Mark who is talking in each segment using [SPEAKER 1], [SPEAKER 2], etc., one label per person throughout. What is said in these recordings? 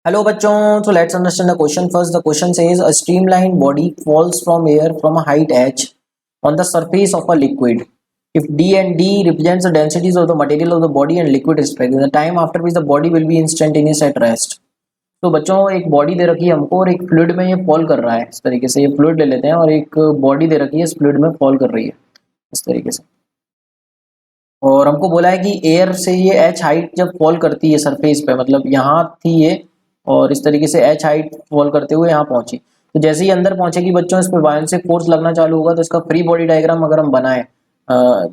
[SPEAKER 1] Hello bachon, so let's understand the question first. The question says a streamlined body falls from air from a height h on the surface of a liquid. If D and D represents the densities of the material of the body and liquid respectively, the time after which the body will be instantaneous at rest. तो बच्चों एक body दे रखी है हमको और एक fluid में ये फॉल कर रहा है इस तरीके से। ये फ्लूइड ले लेते हैं और एक बॉडी दे रखी है, इस फ्लूइड में फॉल कर रही है इस तरीके से। और हमको बोला है कि एयर से ये एच हाइट जब फॉल करती है सरफेस पे, मतलब यहाँ थी ये और इस तरीके से एच हाइट फॉल करते हुए यहाँ पहुंची। तो जैसे ही अंदर पहुंचेगी बच्चों, इस पर बायोन्सिक फोर्स लगना चालू होगा। तो इसका फ्री बॉडी डायग्राम अगर हम बनाएं,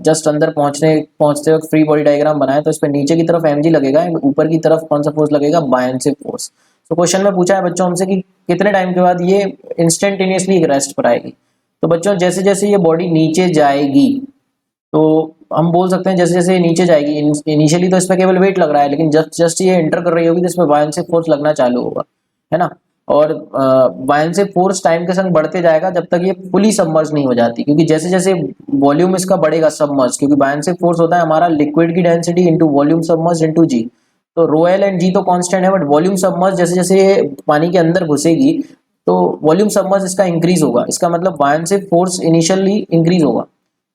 [SPEAKER 1] जस्ट अंदर पहुंचते वक्त फ्री बॉडी डायग्राम बनाए, तो इस पर नीचे की तरफ mg लगेगा, ऊपर की तरफ कौन सा फोर्स लगेगा, बायोन्सिक फोर्स। तो क्वेश्चन में पूछा है बच्चों हमसे कि कितने टाइम के बाद ये इंस्टेंटेनियसली एक रेस्ट पर आएगी। तो बच्चों जैसे जैसे ये बॉडी नीचे जाएगी, तो हम बोल सकते हैं जैसे जैसे ये नीचे जाएगी, इनिशियली तो इस पर केवल वेट लग रहा है, लेकिन जस्ट ये एंटर कर रही होगी तो इसमें बायोन्सिक फोर्स लगना चालू होगा, है ना। और बायोन्सिक फोर्स टाइम के संग बढ़ते जाएगा जब तक ये फुली सबमर्ज नहीं हो जाती, क्योंकि जैसे जैसे वॉल्यूम इसका बढ़ेगा सबमर्ज, क्योंकि बायोन्सिक फोर्स होता है हमारा लिक्विड की density into volume submerge into g. तो रो एल एंड जी तो कांस्टेंट है, बट वॉल्यूम सबमर्ज जैसे जैसे ये पानी के अंदर घुसेगी तो वॉल्यूम सबमर्ज इसका इंक्रीज होगा। इसका मतलब बायोन्सिक फोर्स इनिशियली इंक्रीज होगा।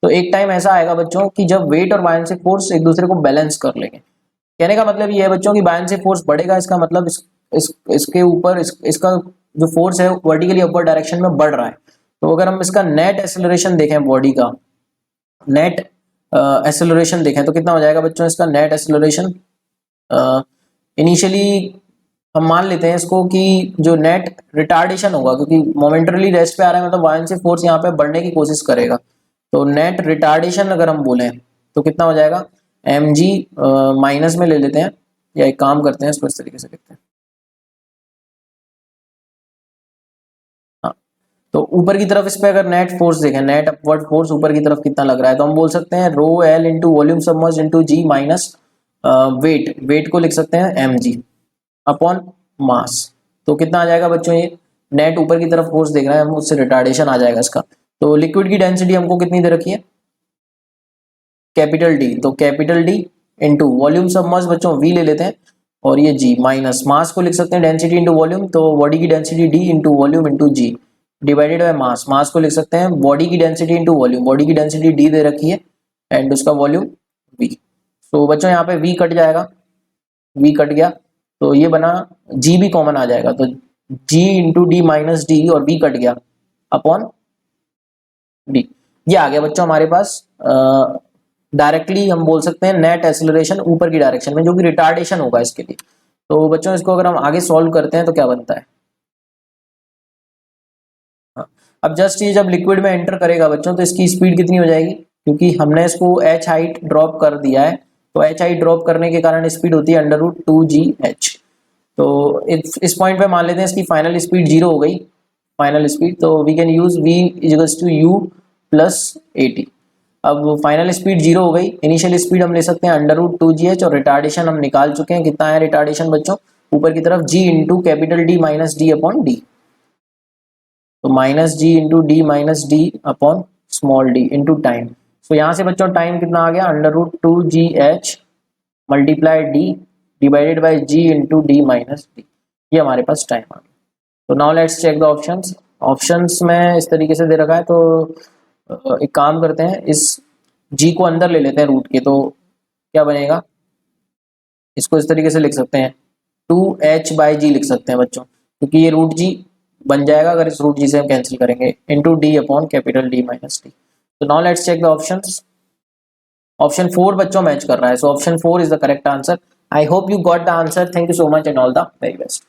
[SPEAKER 1] तो एक टाइम ऐसा आएगा बच्चों कि जब वेट और बायोन्सिक फोर्स एक दूसरे को बैलेंस कर लेंगे। कहने का मतलब ये है बच्चों कि बायोन्सिक फोर्स बढ़ेगा, इसका मतलब इसके ऊपर इसका जो फोर्स है वर्टिकली अपवर्ड डायरेक्शन में बढ़ रहा है। तो अगर हम इसका नेट एक्सेलरेशन देखें, बॉडी का नेट एक्सेलरेशन देखें तो कितना हो जाएगा बच्चों इसका नेट एक्सेलरेशन। इनिशियली हम मान लेते हैं इसको कि जो नेट रिटार्डेशन होगा, क्योंकि मोमेंटरली रेस्ट पे आ रहा है, मतलब बायोन्सिक फोर्स यहाँ पे बढ़ने की कोशिश करेगा। तो नेट रिटार्डेशन अगर हम बोलें तो कितना हो जाएगा, एम जी माइनस में ले लेते हैं, या एक काम करते हैं इसको इस तरीके से लिखते हैं। हाँ, तो ऊपर की तरफ इस पे अगर नेट फोर्स देखें, नेट अपवर्ड फोर्स ऊपर की तरफ कितना लग रहा है, तो हम बोल सकते हैं rho L into volume submerge into g minus weight को लिख सकते हैं एम जी अपॉन मास। तो कितना आ जाएगा बच्चों, ये नेट ऊपर की तरफ फोर्स देख रहे हैं हम, उससे रिटार्डेशन आ जाएगा इसका। तो लिक्विड की डेंसिटी हमको कितनी दे रखी है, कैपिटल डी। तो capital D into volume submerge बच्चों वी ले लेते हैं, और ये जी माइनस मास को लिख सकते हैं डेंसिटी इंटू वॉल्यूम। तो बॉडी की density d into volume into g divided by mass. Mass को लिख सकते हैं बॉडी की डेंसिटी इंटू वॉल्यूम। बॉडी की डेंसिटी डी दे रखी है एंड उसका वॉल्यूम वी। तो बच्चों यहाँ पे वी कट जाएगा, वी कट गया तो ये बना, जी भी कॉमन आ जाएगा, तो जी इंटू डी माइनस डी और वी कट गया अपॉन डी। ये आ गया बच्चों हमारे पास डायरेक्टली हम बोल सकते हैं नेट एक्सेलरेशन ऊपर की डायरेक्शन में, जो कि रिटार्डेशन होगा इसके लिए। तो बच्चों इसको अगर हम आगे सॉल्व करते हैं तो क्या बनता है। हाँ, अब जस्ट ये जब लिक्विड में एंटर करेगा बच्चों तो इसकी स्पीड कितनी हो जाएगी, क्योंकि हमने इसको एच हाइट ड्रॉप कर दिया है, तो एच हाइट ड्रॉप करने के कारण स्पीड होती है अंडर रूट 2gh। तो इस पॉइंट पे मान लेते हैं इसकी फाइनल स्पीड 0 हो गई, फाइनल स्पीड। तो we can use v equals to u plus at। अब फाइनल स्पीड 0 हो गई, इनिशियल स्पीड हम ले सकते हैं अंडर रूट 2gh, और रिटार्डेशन हम निकाल चुके हैं, कितना है रिटार्डेशन बच्चों ऊपर की तरफ, g into capital D minus d upon d. तो minus g into d minus d upon small d into time. तो यहाँ से बच्चों टाइम कितना आ गया, under root 2gh multiply d divided by g into d minus d. ये हमारे पास टाइम आ गया। तो now let's check the options. Options में इस तरीके से दे रखा है, तो एक काम करते हैं, इस जी को अंदर ले लेते हैं रूट के, तो क्या बनेगा, इसको इस तरीके से लिख सकते हैं 2h बाई जी लिख सकते हैं बच्चों, क्योंकि ये रूट जी बन जाएगा अगर इस रूट जी से हम कैंसिल करेंगे, into d upon capital D minus d. तो now let's check the options. Option 4 बच्चों मैच कर रहा है, so option 4 is the correct answer. I hope you got the answer. Thank you so much and all the very best.